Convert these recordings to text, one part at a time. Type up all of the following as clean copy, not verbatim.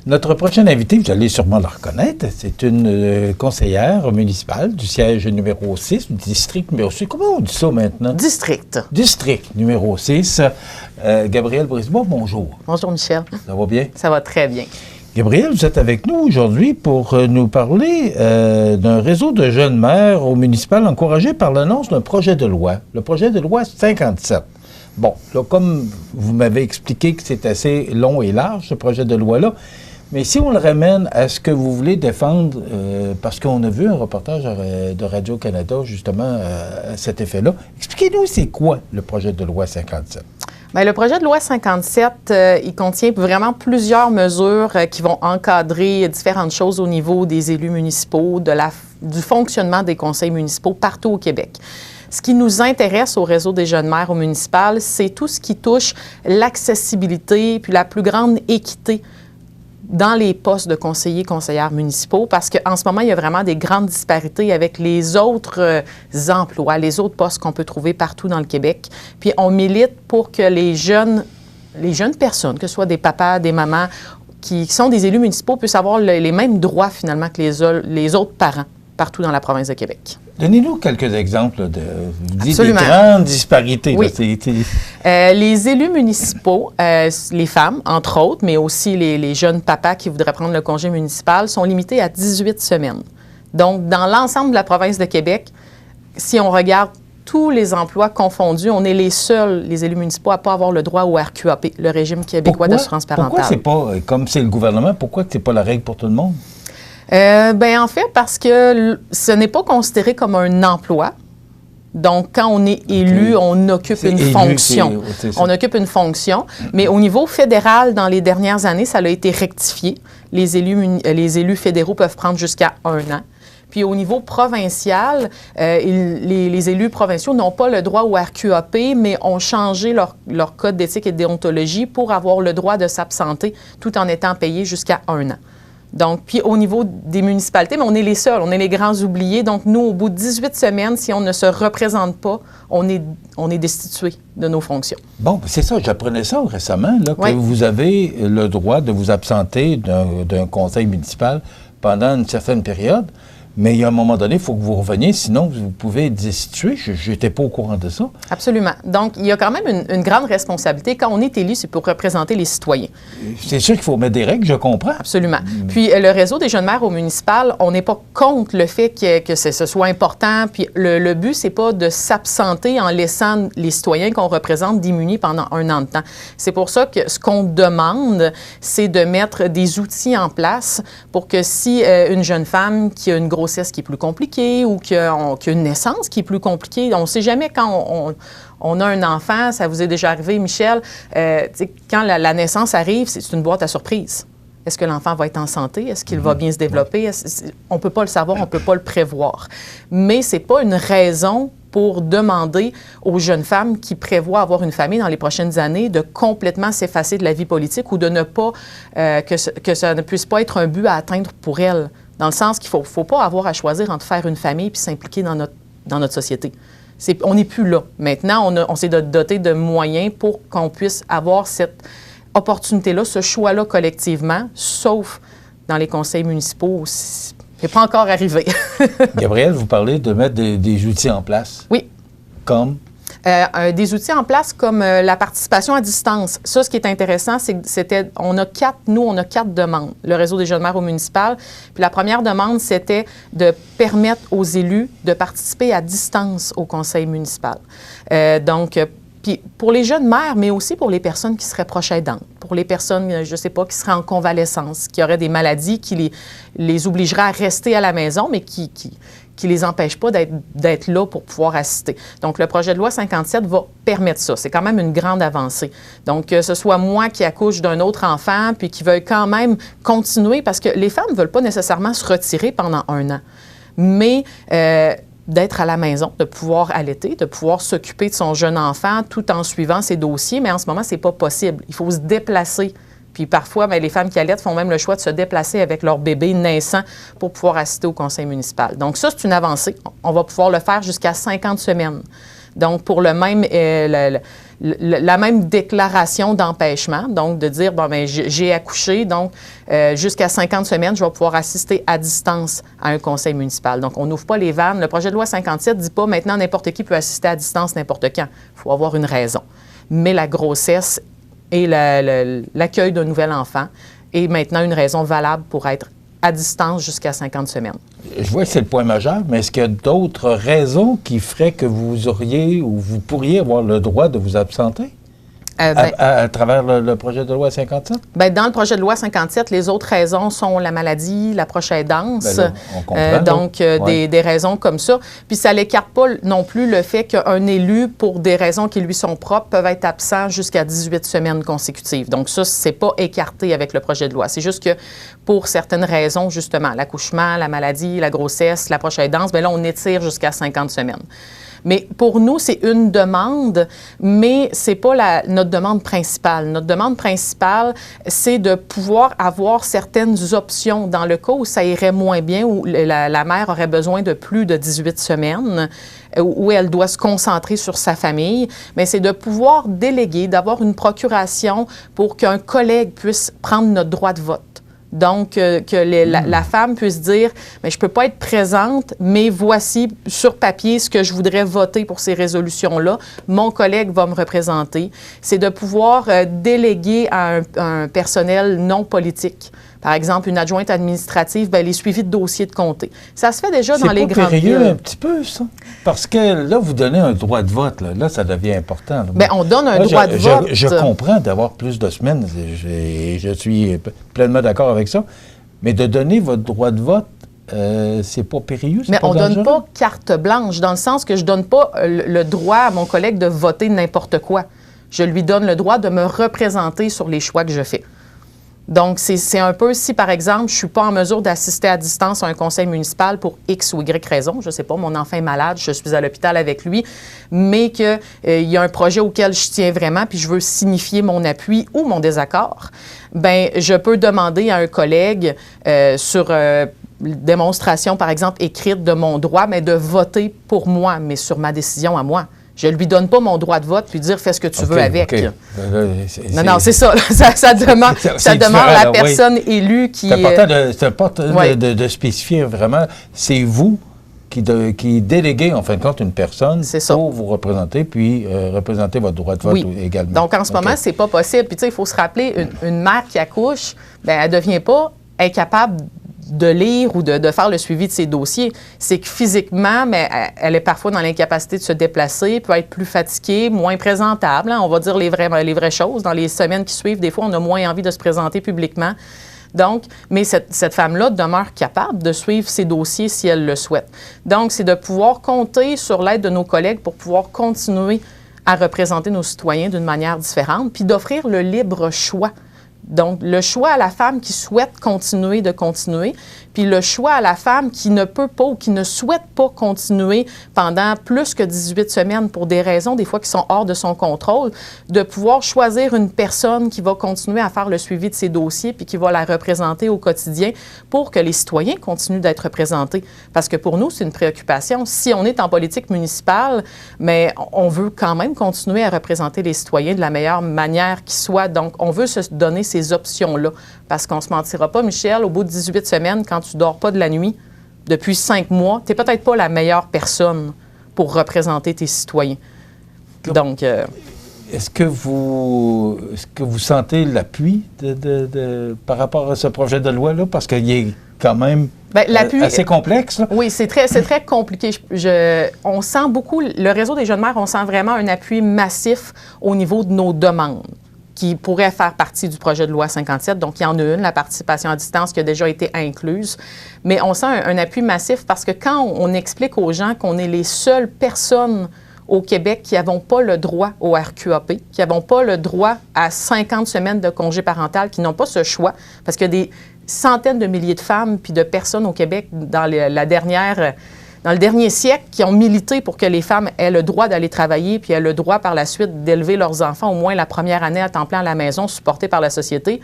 Notre prochaine invitée, vous allez sûrement la reconnaître, c'est une conseillère municipale du siège numéro 6, du district numéro 6. Comment on dit ça maintenant? District. District numéro 6. Gabrielle Brisebois, bonjour. Bonjour, Michel. Ça va bien? Ça va très bien. Gabrielle, vous êtes avec nous aujourd'hui pour nous parler d'un réseau de jeunes maires au municipal encouragé par l'annonce d'un projet de loi, le projet de loi 57. Bon, là, comme vous m'avez expliqué que c'est assez long et large, ce projet de loi-là, mais si on le ramène à ce que vous voulez défendre, parce qu'on a vu un reportage de Radio-Canada, justement, à cet effet-là, expliquez-nous c'est quoi le projet de loi 57? Bien, le projet de loi 57, il contient vraiment plusieurs mesures qui vont encadrer différentes choses au niveau des élus municipaux, du fonctionnement des conseils municipaux partout au Québec. Ce qui nous intéresse au réseau des jeunes maires au municipal, c'est tout ce qui touche l'accessibilité puis la plus grande équité dans les postes de conseillers, conseillères municipaux, parce qu'en ce moment, il y a vraiment des grandes disparités avec les autres emplois, les autres postes qu'on peut trouver partout dans le Québec. Puis on milite pour que les jeunes personnes, que ce soit des papas, des mamans, qui sont des élus municipaux, puissent avoir les mêmes droits finalement que les autres parents partout dans la province de Québec. Donnez-nous quelques exemples de des grandes disparités. Oui. Les élus municipaux, les femmes, entre autres, mais aussi les jeunes papas qui voudraient prendre le congé municipal, sont limités à 18 semaines. Donc, dans l'ensemble de la province de Québec, si on regarde tous les emplois confondus, on est les seuls, les élus municipaux, à ne pas avoir le droit au RQAP, le régime québécois d'assurance parentale. Pourquoi c'est pas, comme c'est le gouvernement, pourquoi c'est pas la règle pour tout le monde? Bien, en fait, parce que ce n'est pas considéré comme un emploi. Donc, quand on est élu, on occupe une fonction. On occupe une fonction. Mais au niveau fédéral, dans les dernières années, ça a été rectifié. Les élus fédéraux peuvent prendre jusqu'à 1 an. Puis au niveau provincial, les élus provinciaux n'ont pas le droit au RQAP, mais ont changé leur code d'éthique et de déontologie pour avoir le droit de s'absenter tout en étant payé jusqu'à 1 an. Donc, puis au niveau des municipalités, mais on est les seuls, on est les grands oubliés. Donc, nous, au bout de 18 semaines, si on ne se représente pas, on est destitué de nos fonctions. Bon, c'est ça, j'apprenais ça récemment, là, que vous avez le droit de vous absenter d'un conseil municipal pendant une certaine période. Mais il y a un moment donné, il faut que vous reveniez, sinon vous pouvez être destitué. Je n'étais pas au courant de ça. Absolument. Donc, il y a quand même une grande responsabilité. Quand on est élu, c'est pour représenter les citoyens. C'est sûr qu'il faut mettre des règles, je comprends. Absolument. Puis, le réseau des jeunes maires au municipal, on n'est pas contre le fait que ce soit important. Puis, le but, c'est pas de s'absenter en laissant les citoyens qu'on représente démunis pendant 1 an de temps. C'est pour ça que ce qu'on demande, c'est de mettre des outils en place pour que si une jeune femme qui a une grossesse qui est plus compliquée ou qui a une naissance qui est plus compliquée. On ne sait jamais quand on a un enfant, ça vous est déjà arrivé, Michel, quand la naissance arrive, c'est une boîte à surprise. Est-ce que l'enfant va être en santé? Est-ce qu'il va bien se développer? On ne peut pas le savoir, on ne peut pas le prévoir. Mais ce n'est pas une raison pour demander aux jeunes femmes qui prévoient avoir une famille dans les prochaines années de complètement s'effacer de la vie politique ou de ne pas, que ça ne puisse pas être un but à atteindre pour elles. Dans le sens qu'il ne faut pas avoir à choisir entre faire une famille puis s'impliquer dans notre société. On n'est plus là. Maintenant, on s'est doté de moyens pour qu'on puisse avoir cette opportunité-là, ce choix-là collectivement, sauf dans les conseils municipaux. C'est pas encore arrivé. Gabrielle, vous parlez de mettre des outils en place. Oui. Comme? Des outils en place comme la participation à distance. Ça, ce qui est intéressant, c'est que on a 4 demandes, le réseau des jeunes maires au municipal. Puis la première demande, c'était de permettre aux élus de participer à distance au conseil municipal. Puis pour les jeunes maires, mais aussi pour les personnes qui seraient proches aidantes, pour les personnes, je ne sais pas, qui seraient en convalescence, qui auraient des maladies qui les obligeraient à rester à la maison, mais qui les empêchent pas d'être là pour pouvoir assister. Donc, le projet de loi 57 va permettre ça. C'est quand même une grande avancée. Donc, que ce soit moi qui accouche d'un autre enfant, puis qui veuille quand même continuer, parce que les femmes ne veulent pas nécessairement se retirer pendant 1 an. Mais d'être à la maison, de pouvoir allaiter, de pouvoir s'occuper de son jeune enfant tout en suivant ses dossiers, mais en ce moment, c'est pas possible. Il faut se déplacer. Puis parfois, bien, les femmes qui allaitent font même le choix de se déplacer avec leur bébé naissant pour pouvoir assister au conseil municipal. Donc ça, c'est une avancée. On va pouvoir le faire jusqu'à 50 semaines. Donc, pour le même, la même déclaration d'empêchement, donc de dire, bon, bien, j'ai accouché, donc jusqu'à 50 semaines, je vais pouvoir assister à distance à un conseil municipal. Donc, on n'ouvre pas les vannes. Le projet de loi 57 ne dit pas maintenant n'importe qui peut assister à distance n'importe quand. Il faut avoir une raison. Mais la grossesse et l'accueil d'un nouvel enfant est maintenant une raison valable pour être à distance jusqu'à 50 semaines. Je vois que c'est le point majeur, mais est-ce qu'il y a d'autres raisons qui feraient que vous auriez ou vous pourriez avoir le droit de vous absenter à travers le projet de loi 57? Bien, dans le projet de loi 57, les autres raisons sont la maladie, la proche aidance, Bien là, on comprend, donc des raisons comme ça. Puis ça n'écarte pas non plus le fait qu'un élu, pour des raisons qui lui sont propres, peuvent être absents jusqu'à 18 semaines consécutives. Donc ça, c'est pas écarté avec le projet de loi. C'est juste que pour certaines raisons, justement, l'accouchement, la maladie, la grossesse, la proche aidance, bien là, on étire jusqu'à 50 semaines. Mais pour nous, c'est une demande, mais ce n'est pas notre demande principale. Notre demande principale, c'est de pouvoir avoir certaines options dans le cas où ça irait moins bien, où la mère aurait besoin de plus de 18 semaines, où elle doit se concentrer sur sa famille. Mais c'est de pouvoir déléguer, d'avoir une procuration pour qu'un collègue puisse prendre notre droit de vote. Donc, que la femme puisse dire, mais je ne peux pas être présente, mais voici sur papier ce que je voudrais voter pour ces résolutions-là. Mon collègue va me représenter. C'est de pouvoir déléguer à un personnel non politique. Par exemple, une adjointe administrative, bien, les suivis de dossiers de comté. Ça se fait déjà dans les grandes villes. C'est périlleux un petit peu, ça. Parce que là, vous donnez un droit de vote. Là ça devient important. Bien, on donne un droit de vote. Je comprends d'avoir plus de semaines. Je suis pleinement d'accord avec ça. Mais de donner votre droit de vote, c'est pas périlleux? Mais on ne donne pas carte blanche, dans le sens que je ne donne pas le droit à mon collègue de voter n'importe quoi. Je lui donne le droit de me représenter sur les choix que je fais. Donc, c'est un peu si, par exemple, je ne suis pas en mesure d'assister à distance à un conseil municipal pour X ou Y raison, je ne sais pas, mon enfant est malade, je suis à l'hôpital avec lui, mais qu'il y a un projet auquel je tiens vraiment, puis je veux signifier mon appui ou mon désaccord, bien, je peux demander à un collègue sur démonstration, par exemple, écrite de mon droit, mais de voter pour moi, mais sur ma décision à moi. Je ne lui donne pas mon droit de vote puis dire « fais ce que tu veux avec ». Non, c'est ça. Ça demande à la personne élue qui... C'est important de spécifier vraiment, c'est vous qui déléguez, en fin de compte, une personne pour vous représenter, puis représenter votre droit de vote également. Donc, en ce moment, c'est pas possible. Puis, tu sais, il faut se rappeler, une mère qui accouche, bien, elle ne devient pas incapable de lire ou de faire le suivi de ses dossiers. C'est que physiquement, mais elle est parfois dans l'incapacité de se déplacer, peut être plus fatiguée, moins présentable. Hein, on va dire les vraies choses. Dans les semaines qui suivent, des fois, on a moins envie de se présenter publiquement. Donc, mais cette femme-là demeure capable de suivre ses dossiers si elle le souhaite. Donc, c'est de pouvoir compter sur l'aide de nos collègues pour pouvoir continuer à représenter nos citoyens d'une manière différente, puis d'offrir le libre choix. Donc, le choix à la femme qui souhaite continuer, puis le choix à la femme qui ne peut pas ou qui ne souhaite pas continuer pendant plus que 18 semaines pour des raisons, des fois, qui sont hors de son contrôle, de pouvoir choisir une personne qui va continuer à faire le suivi de ses dossiers puis qui va la représenter au quotidien pour que les citoyens continuent d'être représentés. Parce que pour nous, c'est une préoccupation. Si on est en politique municipale, mais on veut quand même continuer à représenter les citoyens de la meilleure manière qui soit. Donc, on veut se donner ces options-là. Parce qu'on ne se mentira pas, Michel, au bout de 18 semaines, quand tu ne dors pas de la nuit depuis 5 mois, tu n'es peut-être pas la meilleure personne pour représenter tes citoyens. Donc... Est-ce que vous sentez l'appui par rapport à ce projet de loi-là? Parce qu'il est quand même assez complexe. Là. Oui, c'est très compliqué. On sent beaucoup, le réseau des jeunes mères, on sent vraiment un appui massif au niveau de nos demandes qui pourrait faire partie du projet de loi 57. Donc, il y en a une, la participation à distance, qui a déjà été incluse. Mais on sent un appui massif parce que quand on explique aux gens qu'on est les seules personnes au Québec qui n'avons pas le droit au RQAP, qui n'avons pas le droit à 50 semaines de congé parental, qui n'ont pas ce choix, parce qu'il y a des centaines de milliers de femmes puis de personnes au Québec dans le dernier siècle qui ont milité pour que les femmes aient le droit d'aller travailler puis aient le droit par la suite d'élever leurs enfants au moins la première année à temps plein à la maison, supportés par la société.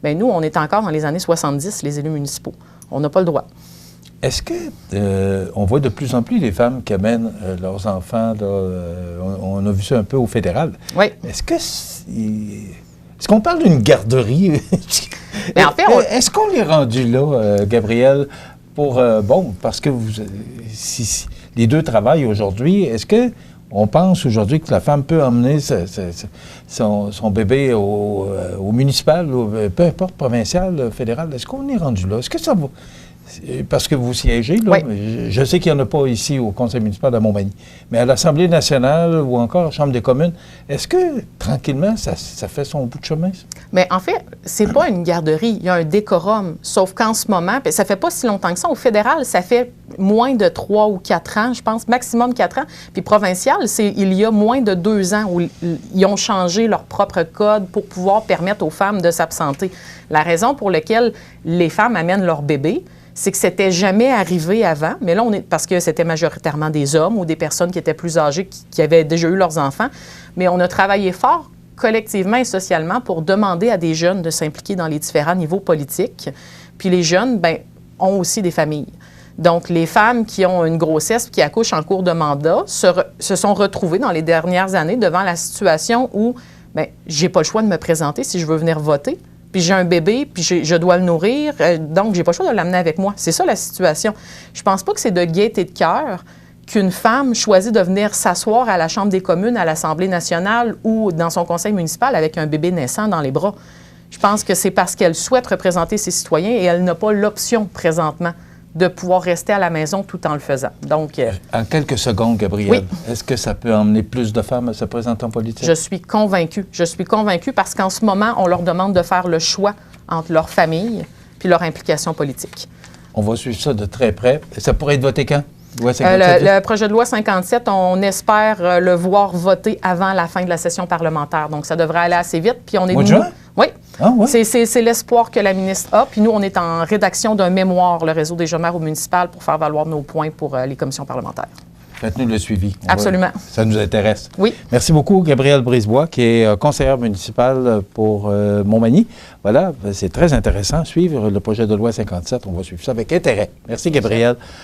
Bien, nous, on est encore dans les années 70, les élus municipaux. On n'a pas le droit. Est-ce que on voit de plus en plus les femmes qui amènent leurs enfants, là, on a vu ça un peu au fédéral. Oui. Est-ce qu'on parle d'une garderie? Mais en fait, est-ce qu'on est rendu là, Gabrielle, pour parce que si les deux travaillent aujourd'hui, est-ce que on pense aujourd'hui que la femme peut emmener son bébé au municipal, peu importe, provincial, fédéral? Est-ce qu'on est rendu là? Est-ce que ça va? Parce que vous siégez, là, oui. je sais qu'il n'y en a pas ici au conseil municipal de Montmagny, mais à l'Assemblée nationale ou encore à la Chambre des communes, est-ce que, tranquillement, ça fait son bout de chemin? Ça? Mais en fait, c'est pas une garderie, il y a un décorum. Sauf qu'en ce moment, ça fait pas si longtemps que ça. Au fédéral, ça fait moins de 3 ou 4 ans, je pense, maximum 4 ans. Puis provincial, il y a moins de 2 ans où ils ont changé leur propre code pour pouvoir permettre aux femmes de s'absenter. La raison pour laquelle les femmes amènent leur bébé, c'est que c'était jamais arrivé avant, mais là, parce que c'était majoritairement des hommes ou des personnes qui étaient plus âgées, qui avaient déjà eu leurs enfants, mais on a travaillé fort collectivement et socialement pour demander à des jeunes de s'impliquer dans les différents niveaux politiques. Puis les jeunes, ont aussi des familles. Donc, les femmes qui ont une grossesse, qui accouchent en cours de mandat, se sont retrouvées dans les dernières années devant la situation où, j'ai pas le choix de me présenter si je veux venir voter. Puis j'ai un bébé, puis je dois le nourrir, donc j'ai pas le choix de l'amener avec moi. C'est ça la situation. Je pense pas que c'est de gaieté de cœur qu'une femme choisit de venir s'asseoir à la Chambre des communes, à l'Assemblée nationale ou dans son conseil municipal avec un bébé naissant dans les bras. Je pense que c'est parce qu'elle souhaite représenter ses citoyens et elle n'a pas l'option présentement de pouvoir rester à la maison tout en le faisant. Donc, en quelques secondes, Gabrielle, est-ce que ça peut emmener plus de femmes à se présenter en politique? Je suis convaincue. Je suis convaincue parce qu'en ce moment, on leur demande de faire le choix entre leur famille puis leur implication politique. On va suivre ça de très près. Ça pourrait être voté quand? Le projet de loi 57, on espère le voir voter avant la fin de la session parlementaire. Donc, ça devrait aller assez vite. Puis on est juin? Oui. Ah, ouais. C'est l'espoir que la ministre a. Puis nous, on est en rédaction d'un mémoire, le réseau des jeunes maires au municipal, pour faire valoir nos points pour les commissions parlementaires. Faites-nous le suivi. Absolument. Ça nous intéresse. Oui. Merci beaucoup, Gabrielle Brisebois, qui est conseillère municipale pour Montmagny. Voilà, c'est très intéressant. Suivre le projet de loi 57, on va suivre ça avec intérêt. Merci, Gabrielle.